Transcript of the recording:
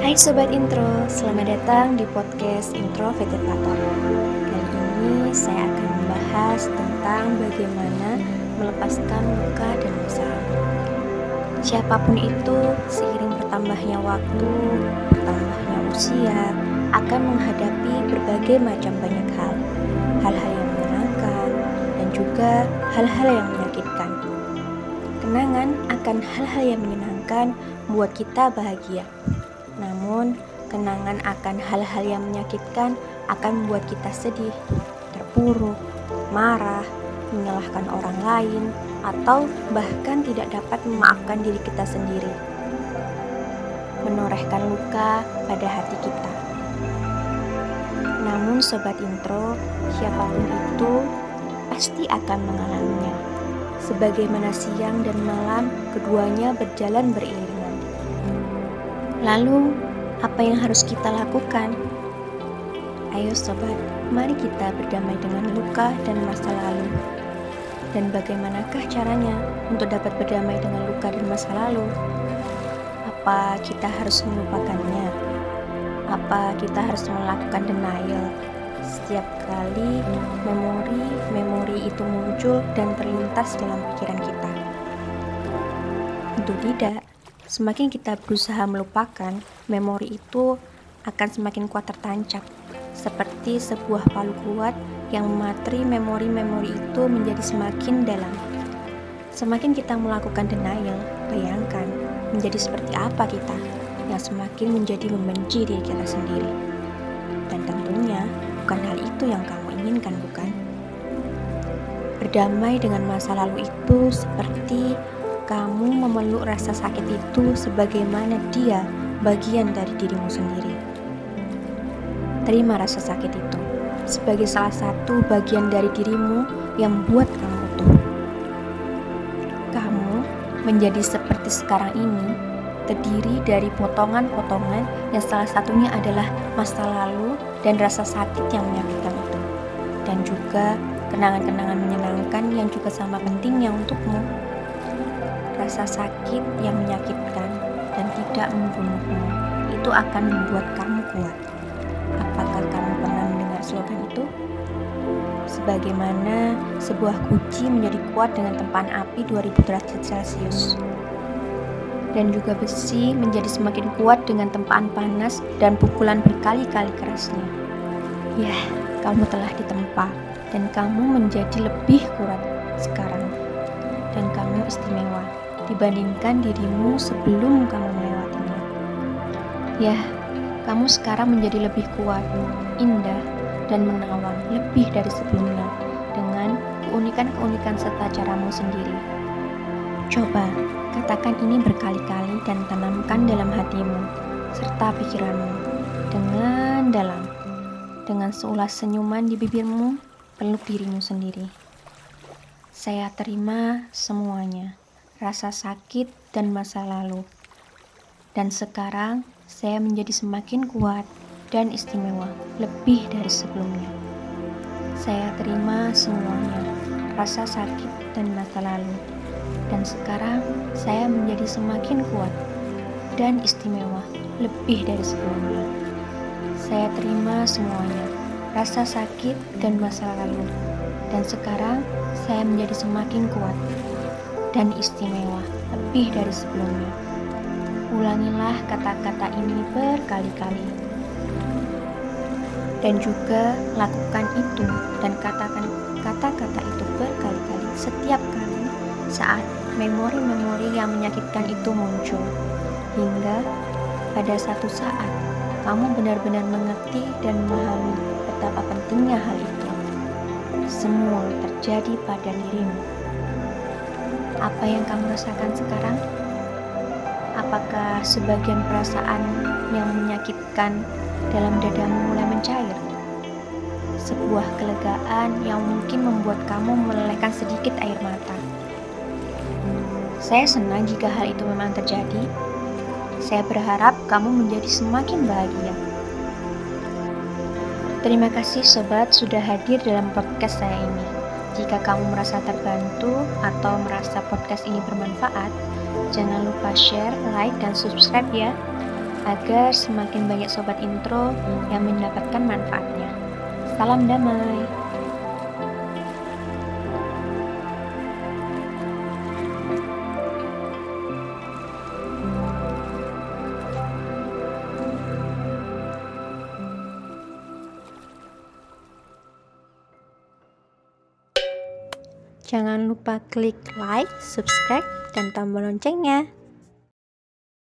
Hai Sobat Intro, selamat datang di podcast Intro Veterator. Kali ini saya akan membahas tentang bagaimana melepaskan luka dan masa lalu. Siapapun itu, seiring bertambahnya waktu, bertambahnya usia, akan menghadapi berbagai macam banyak hal. Hal-hal yang menyenangkan dan juga hal-hal yang menyakitkan. Kenangan akan hal-hal yang menyenangkan membuat kita bahagia. Namun, kenangan akan hal-hal yang menyakitkan akan membuat kita sedih, terpuruk, marah, menyalahkan orang lain, atau bahkan tidak dapat memaafkan diri kita sendiri. Menorehkan luka pada hati kita. Namun Sobat Intro, siapapun itu pasti akan mengalaminya. Sebagaimana siang dan malam, keduanya berjalan beriringan. Lalu, apa yang harus kita lakukan? Ayo sobat, mari kita berdamai dengan luka dan masa lalu. Dan bagaimanakah caranya untuk dapat berdamai dengan luka dan masa lalu? Apa kita harus melupakannya? Apa kita harus melakukan denial? Setiap kali memori itu muncul dan terlintas dalam pikiran kita. Tentu tidak. Semakin kita berusaha melupakan, memori itu akan semakin kuat tertancap, seperti sebuah palu kuat yang mematri memori-memori itu menjadi semakin dalam. Semakin kita melakukan denial, bayangkan menjadi seperti apa kita, yang semakin menjadi membenci diri kita sendiri. Dan tentunya bukan hal itu yang kamu inginkan, bukan? Berdamai dengan masa lalu itu seperti kamu memeluk rasa sakit itu sebagaimana dia bagian dari dirimu sendiri. Terima rasa sakit itu sebagai salah satu bagian dari dirimu yang membuat kamu utuh. Kamu menjadi seperti sekarang ini terdiri dari potongan-potongan yang salah satunya adalah masa lalu dan rasa sakit yang menyakitkan itu. Dan juga kenangan-kenangan menyenangkan yang juga sama pentingnya untukmu. Rasa sakit yang menyakitkan dan tidak membunuhmu itu akan membuat kamu kuat. Apakah kamu pernah mendengar slogan itu? Sebagaimana sebuah guci menjadi kuat dengan tempaan api 2000 derajat Celcius. Dan juga besi menjadi semakin kuat dengan tempaan panas dan pukulan berkali-kali kerasnya. Ya, kamu telah ditempa dan kamu menjadi lebih kuat sekarang. Dan kamu istimewa dibandingkan dirimu sebelum kamu melewatinya. Ya, kamu sekarang menjadi lebih kuat, indah, dan menawan lebih dari sebelumnya dengan keunikan-keunikan serta caramu sendiri. Coba, katakan ini berkali-kali dan tanamkan dalam hatimu serta pikiranmu dengan dalam. Dengan seulas senyuman di bibirmu, peluk dirimu sendiri. Saya terima semuanya. Rasa sakit dan masa lalu. Dan sekarang saya menjadi semakin kuat dan istimewa lebih dari sebelumnya. Saya terima semuanya, rasa sakit dan masa lalu. Dan sekarang saya menjadi semakin kuat dan istimewa lebih dari sebelumnya. Saya terima semuanya, rasa sakit dan masa lalu. Dan sekarang saya menjadi semakin kuat dan istimewa lebih dari sebelumnya. Ulangilah kata-kata ini berkali-kali. Dan juga lakukan itu dan katakan kata-kata itu berkali-kali setiap kali saat memori-memori yang menyakitkan itu muncul. Hingga pada satu saat kamu benar-benar mengerti dan memahami betapa pentingnya hal itu. Semua terjadi pada dirimu. Apa yang kamu rasakan sekarang? Apakah sebagian perasaan yang menyakitkan dalam dadamu mulai mencair? Sebuah kelegaan yang mungkin membuat kamu melelehkan sedikit air mata. Saya senang jika hal itu memang terjadi. Saya berharap kamu menjadi semakin bahagia. Terima kasih sobat sudah hadir dalam podcast saya ini. Jika kamu merasa terbantu atau merasa podcast ini bermanfaat, jangan lupa share, like, dan subscribe ya. agar semakin banyak sobat intro yang mendapatkan manfaatnya. Salam damai. Jangan lupa klik like, subscribe, dan tombol loncengnya.